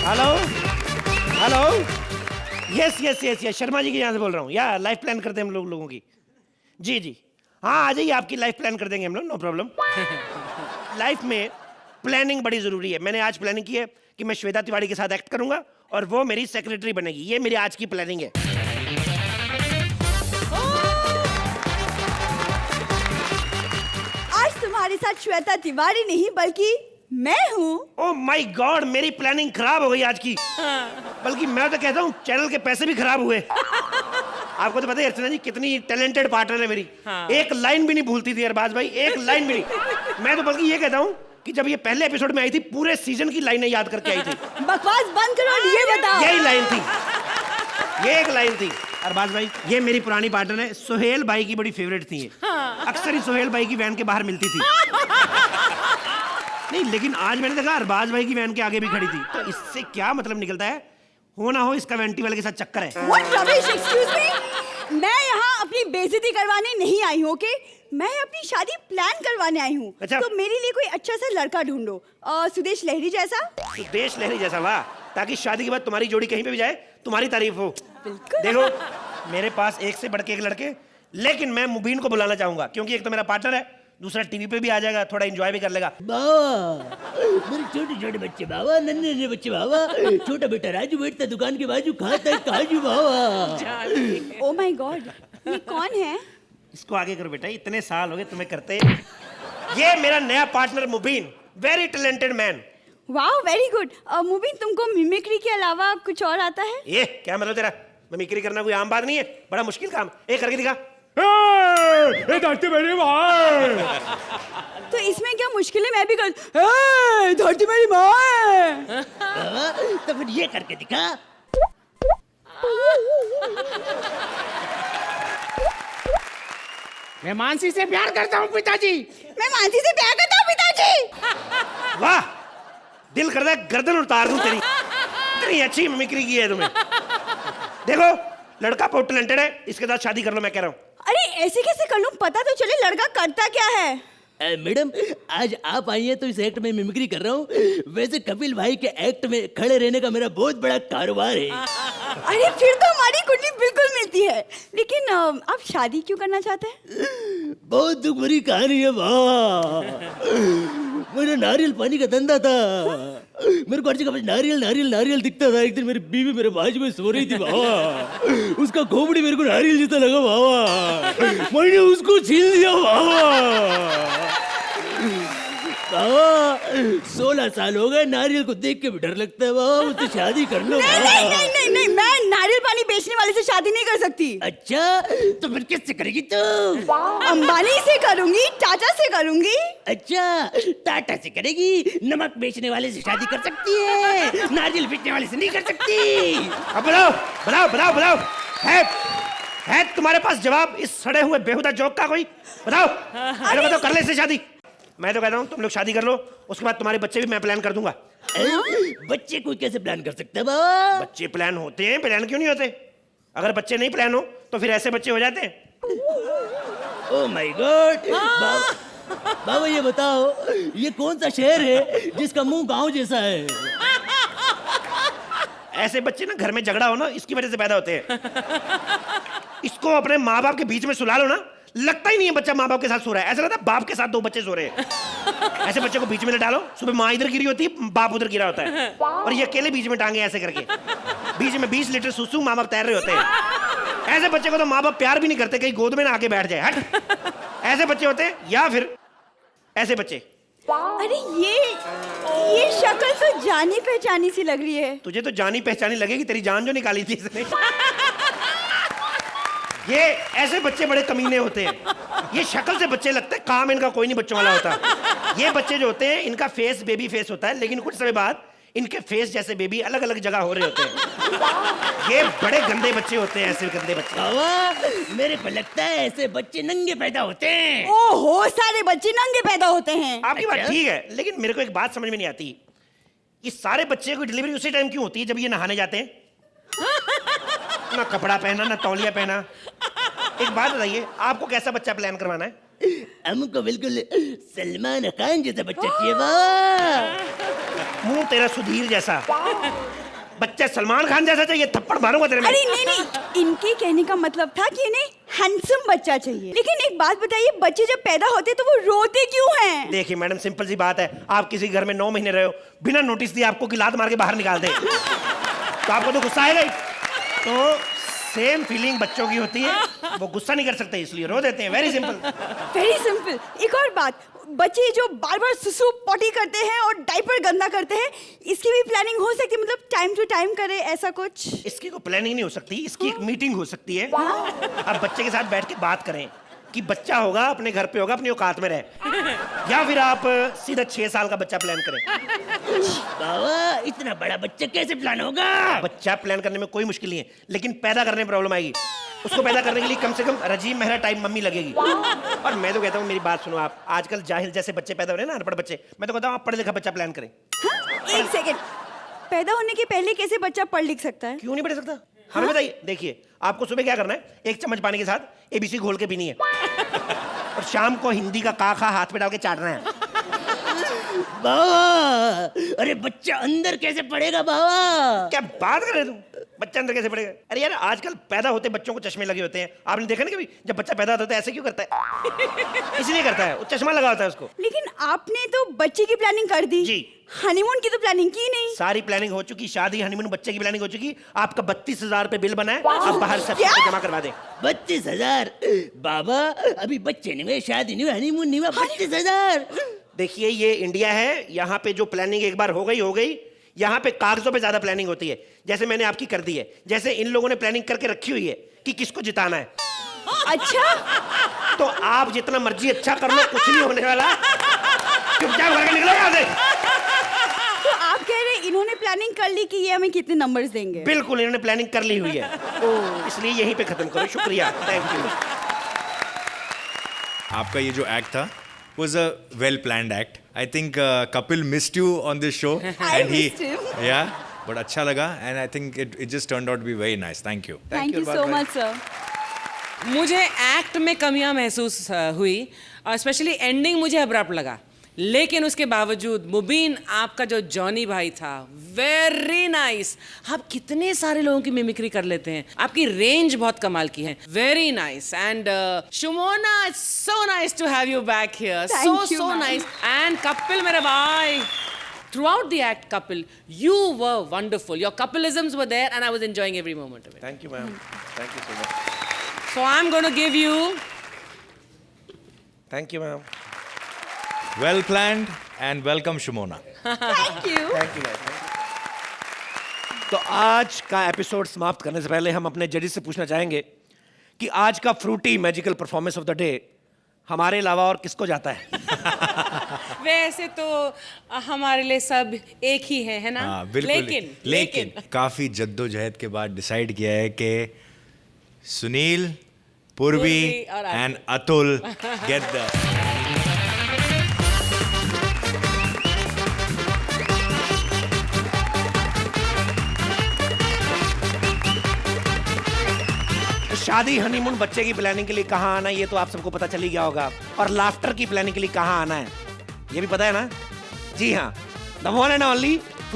Hello hello, yes yes yes yes, Sharma ji के यहाँ से बोल रहा हूँ। या लाइफ प्लान करते हैं हम लोगों की। जी जी, हाँ आ जाइए, आपकी लाइफ प्लान कर देंगे हम लोग, नो प्रॉब्लम। लाइफ में प्लानिंग बड़ी ज़रूरी है। मैंने आज प्लानिंग की है कि मैं श्वेता तिवारी के साथ एक्ट करूंगा और वो मेरी सेक्रेटरी बनेगी। ये मेरी आज की प्लानिंग है। आज तुम्हारे साथ श्वेता तिवारी नहीं बल्कि मैं हूँ। ओह माय गॉड, मेरी प्लानिंग खराब हो गई आज की। बल्कि मैं तो कहता हूँ चैनल के पैसे भी खराब हुए। आपको तो पता है अर्चना जी कितनी टैलेंटेड पार्टनर है मेरी। हाँ। एक लाइन भी नहीं भूलती थी अरबाज भाई, एक लाइन भी नहीं। मैं तो बल्कि ये कहता हूँ कि जब ये पहले एपिसोड में आई थी पूरे सीजन की लाइनें याद करके आई थी। बकवास बंद करो और ये बताओ। यही लाइन थी, ये एक लाइन थी। अरबाज भाई ये मेरी पुरानी पार्टनर है, सुहेल भाई की बड़ी फेवरेट थी ये। हाँ। अक्सर ही सुहेल भाई की वैन के बाहर मिलती थी। नहीं लेकिन आज मैंने देखा अरबाज भाई की वैन के आगे भी खड़ी थी, तो इससे क्या मतलब निकलता है, हो ना हो इसका वैंटी वाले के साथ चक्कर है। What rubbish, excuse me? मैं यहाँ अपनी बेइज्जती करवाने नहीं आई हूँ, ओके? मैं अपनी शादी प्लान करवाने आई हूँ। अच्छा। तो मेरे लिए कोई अच्छा सा लड़का ढूंढो, सुदेश लहरी जैसा। सुदेश लहरी जैसा, वाह, ताकि शादी के बाद तुम्हारी जोड़ी कहीं पे भी जाए तुम्हारी तारीफ हो। देखो मेरे पास एक से बढ़ के एक लड़के, लेकिन मैं मुबीन को बुलाना चाहूंगा क्योंकि एक तो मेरा पार्टनर है, दूसरा टीवी पे भी आ जाएगा, थोड़ा एंजॉय भी कर लेगा। बाबा मेरे छोटे छोटे बच्चे बाबा, नन्हे नन्हे बच्चे बाबा। छोटा बेटा राजू बैठता दुकान के बाजू, खाता है काजू बाबा। ओ माय गॉड, ये कौन है? इसको आगे करो बेटा, इतने साल हो गए तुम्हें करते। ये मेरा नया partner Mubeen, very talented man. Wow, very good. Mubeen, तुमको मिमिक्री के अलावा कुछ और आता है? ये क्या मतलब तेरा? मिमिक्री करना कोई आम बात नहीं है, बड़ा मुश्किल काम। एक करके दिखा। धरती मेरी माँ। तो इसमें क्या मुश्किल है? मैं भी कर धरती मेरी माँ है। तो फिर ये करके दिखा। मैं मानसी से प्यार करता हूँ पिताजी। मैं मानसी से प्यार करता हूँ पिताजी। वाह, दिल कर रहा है गर्दन उतार दूं तेरी, इतनी अच्छी मिमिक्री की है तुम्हें। देखो लड़का बहुत टैलेंटेड है, इसके साथ शादी कर लो मैं कह रहा हूँ। अरे ऐसे कैसे कर लूं? पता तो चले लड़का करता क्या है। मैडम आज आप आई हैं तो इस एक्ट में मिमिक्री कर रहा हूँ। वैसे कपिल भाई के एक्ट में खड़े रहने का मेरा बहुत बड़ा कारोबार है। अरे फिर तो हमारी कुंडली बिल्कुल मिलती है। लेकिन आप शादी क्यों करना चाहते हैं? बहुत दुख भरी कहानी है वाह। मेरा नारियल पानी का धंधा था, मेरे को हर जगह नारियल नारियल नारियल दिखता था। एक दिन मेरी बीवी मेरे बाजू में सो रही थी बाबा, उसका खोपड़ी मेरे को नारियल जैसा लगा बाबा, मैंने उसको छीन लिया बाबा। 16 साल हो गए, नारियल को देख के भी डर लगता है बाबा, मुझसे शादी कर लो। नहीं, नहीं, नहीं, नहीं, नहीं, मैं नारियल पानी बेचने वाले से शादी नहीं कर सकती। अच्छा तो फिर किससे करेगी तू? अंबानी से करूंगी, टाटा से करूंगी। अच्छा टाटा से करेगी, नमक बेचने वाले से शादी कर सकती है, नारियल बेचने वाले से नहीं कर सकती। अब बताओ बताओ बताओ बताओ, है तुम्हारे पास जवाब इस सड़े हुए बेहुदा जोक का? कोई बताओ। अरे बताओ, कर ले इससे शादी। मैं तो कहता हूँ तुम लोग शादी कर लो, उसके बाद तुम्हारे बच्चे भी मैं प्लान कर दूंगा। बच्चे कोई कैसे प्लान कर सकता है बाबा? बच्चे प्लान होते हैं, प्लान क्यों नहीं होते? अगर बच्चे नहीं प्लान हो तो फिर ऐसे बच्चे हो जाते हैं। Oh my God. बाबा ये बताओ, ये कौन सा शहर है जिसका मुंह गांव जैसा है? ऐसे बच्चे ना घर में झगड़ा हो ना, इसकी वजह से पैदा होते हैं। इसको अपने माँ बाप के बीच में सुला लो ना, लगता ही नहीं है बच्चा माँ बाप के साथ सो रहा है, ऐसा लगता है बाप के साथ 2 बच्चे सो रहे हैं। ऐसे बच्चे को बीच में न डालो, सुबह माँ इधर गिरी होती है, बाप उधर गिरा होता है, और ये अकेले बीच में टांगे ऐसे करके, बीच में 20 लीटर सुसु माँ बाप तैर रहे होते हैं। ऐसे बच्चे को तो माँ बाप प्यार भी नहीं करते, कहीं गोद में ना आके बैठ जाए। हट, ऐसे बच्चे होते हैं, या फिर ऐसे बच्चे। अरे ये शक्ल तो जानी पहचानी सी लग रही है। तुझे तो जानी पहचानी लगेगी, तेरी जान जो निकाली थी इसने। ये ऐसे बच्चे बड़े कमीने होते हैं, ये शक्ल से बच्चे लगते हैं, काम इनका कोई नहीं बच्चों वाला होता। ये बच्चे जो होते हैं इनका फेस बेबी फेस होता है, लेकिन कुछ समय बाद इनके फेस जैसे बेबी अलग अलग जगह हो रहे होते हैं। ये बड़े गंदे बच्चे होते हैं, ऐसे गंदे बच्चे। बाबा मेरे को लगता है ऐसे बच्चे नंगे पैदा होते हैं। ओहो, सारे बच्चे नंगे पैदा होते हैं। आपकी बात ठीक है, लेकिन मेरे को एक बात समझ में नहीं आती, ये सारे बच्चे की डिलीवरी उसी टाइम क्यों होती है जब ये नहाने जाते हैं? ना कपड़ा पहना, ना तौलिया पहना। एक बात बताइए, आपको कैसा बच्चा प्लान करवाना है? हमको बिल्कुल सलमान खान जैसा बच्चा चाहिए बाबा। मुंह तेरा सुधीर जैसा, बच्चा सलमान खान जैसा चाहिए, थप्पड़ मारूंगा तेरे में। अरे नहीं नहीं, इनके कहने का मतलब था कि इन्हें हैंडसम बच्चा चाहिए। लेकिन एक बात बताइए, बच्चे जब पैदा होते तो वो रोते क्यों हैं? देखिए मैडम, सिंपल सी बात है, आप किसी घर में 9 महीने रहे हो, बिना नोटिस दिए आपको की लात मार के बाहर निकाल दे तो आपको तो गुस्सा आएगा ही। तो सेम फीलिंग बच्चों की होती है, वो गुस्सा नहीं कर सकते इसलिए रो देते हैं। Very simple. Very simple. एक और बात, बच्चे जो बार बार सुसु पॉटी करते हैं और डायपर गंदा करते हैं, इसकी भी प्लानिंग हो सकती है, मतलब टाइम टू टाइम करे ऐसा कुछ? इसकी कोई प्लानिंग नहीं हो सकती, इसकी एक मीटिंग हो सकती है। आप बच्चे के साथ बैठ के बात करें कि बच्चा होगा, अपने घर पे होगा, अपनी औकात में रहे, या फिर आप सीधा 6 साल का बच्चा प्लान करें। बाबा इतना बड़ा बच्चा कैसे प्लान होगा? बच्चा प्लान करने में कोई मुश्किल नहीं है, लेकिन पैदा करने में प्रॉब्लम आएगी। उसको पैदा करने के लिए कम से कम रजीम मेहरा टाइप मम्मी लगेगी। और मैं तो कहता हूँ, मेरी बात सुनो आप, आजकल जाहिल जैसे बच्चे पैदा हो रहे हैं ना, अनपढ़ बच्चे, मैं तो कहता हूँ आप पढ़े लिखा बच्चा प्लान करें। हाँ? एक सेकेंड, पैदा होने के पहले कैसे बच्चा पढ़ लिख सकता है? क्यों नहीं पढ़ सकता? हमें बताइए। देखिए, आपको सुबह क्या करना है, 1 चम्मच पानी के साथ ABC घोल के पीनी है और शाम को हिंदी का का खा हाथ पे डाल के चाटना है। बाबा अरे बच्चा अंदर कैसे पड़ेगा बाबा? क्या बात कर रहे हो तुम? बच्चा अंदर कैसे पड़ेगा? अरे यार, आजकल पैदा होते बच्चों को चश्मे लगे होते हैं, आपने देखा ना कभी? जब बच्चा पैदा होता है ऐसे क्यों करता है? इसलिए करता है, वो चश्मा लगा होता है उसको। लेकिन आपने तो बच्चे की प्लानिंग कर दी जी। हनीमून की तो प्लानिंग की नहीं। सारी प्लानिंग हो चुकी, शादी, हनीमून, बच्चे की प्लानिंग हो चुकी। आपका 32,000 रुपए बिल बना है, आप बाहर सब क्या? जमा करवा दें। 32,000? बाबा अभी बच्चे नहीं हुए, शादी नहीं हुई, हनीमून नहीं हुआ, 32,000? देखिए, ये इंडिया है, यहाँ पे जो प्लानिंग एक बार हो गई। यहाँ पे कागजों पे ज्यादा प्लानिंग होती है, जैसे मैंने आपकी कर दी है। जैसे इन लोगों ने प्लानिंग करके रखी हुई है कि किसको जिताना है। अच्छा, तो आप जितना मर्जी अच्छा कर लो, कुछ नहीं होने वाला। चुपचाप करके निकलो यहाँ से। तो आप कह रहे हैं इन्होंने प्लानिंग कर ली कि ये हमें कितने नंबर्स देंगे? बिल्कुल, इन्होंने प्लानिंग कर ली हुई है, इसलिए यहीं पे खत्म करो। शुक्रिया, थैंक यू। आपका ये जो एक्ट था was a well planned act. I think Kapil missed you on this show. I missed him. Yeah, but अच्छा लगा and I think it just turned out to be very nice. Thank you. Thank you so much sir. मुझे act में कमियां महसूस हुई और specially ending मुझे abrupt लगा, लेकिन उसके बावजूद मुबीन आपका जो जॉनी भाई था, वेरी नाइस। आप कितने सारे लोगों की मिमिक्री कर लेते हैं, आपकी रेंज बहुत कमाल की है, very nice. And Shumona, it's so nice to have you back here, so nice. And Kapil मेरे भाई, throughout the act, Kapil, you were wonderful. Your Kapilisms were there and I was enjoying every moment of it. Thank you ma'am, thank you so much. So I'm going to give you thank you ma'am. Well planned and welcome Shumona. Thank you. Thank you ma'am. तो आज का episode समाप्त करने से पहले हम अपने जजेस से पूछना चाहेंगे कि आज का Frooti magical performance of the day हमारे अलावा और किसको जाता है? वैसे तो हमारे लिए सब एक ही है ना? हाँ बिल्कुल। लेकिन काफी जद्दोजहद के बाद डिसाइड किया है कि सुनील, पूर्वी और Atul. And Atul get the शादी, हनीमून, बच्चे की प्लानिंग के लिए कहाँ आना है ये तो आप सबको पता चल ही गया होगा, और लाफ्टर की प्लानिंग के लिए कहाँ आना है ये भी पता है ना? जी हाँ, द वन एंड ओनली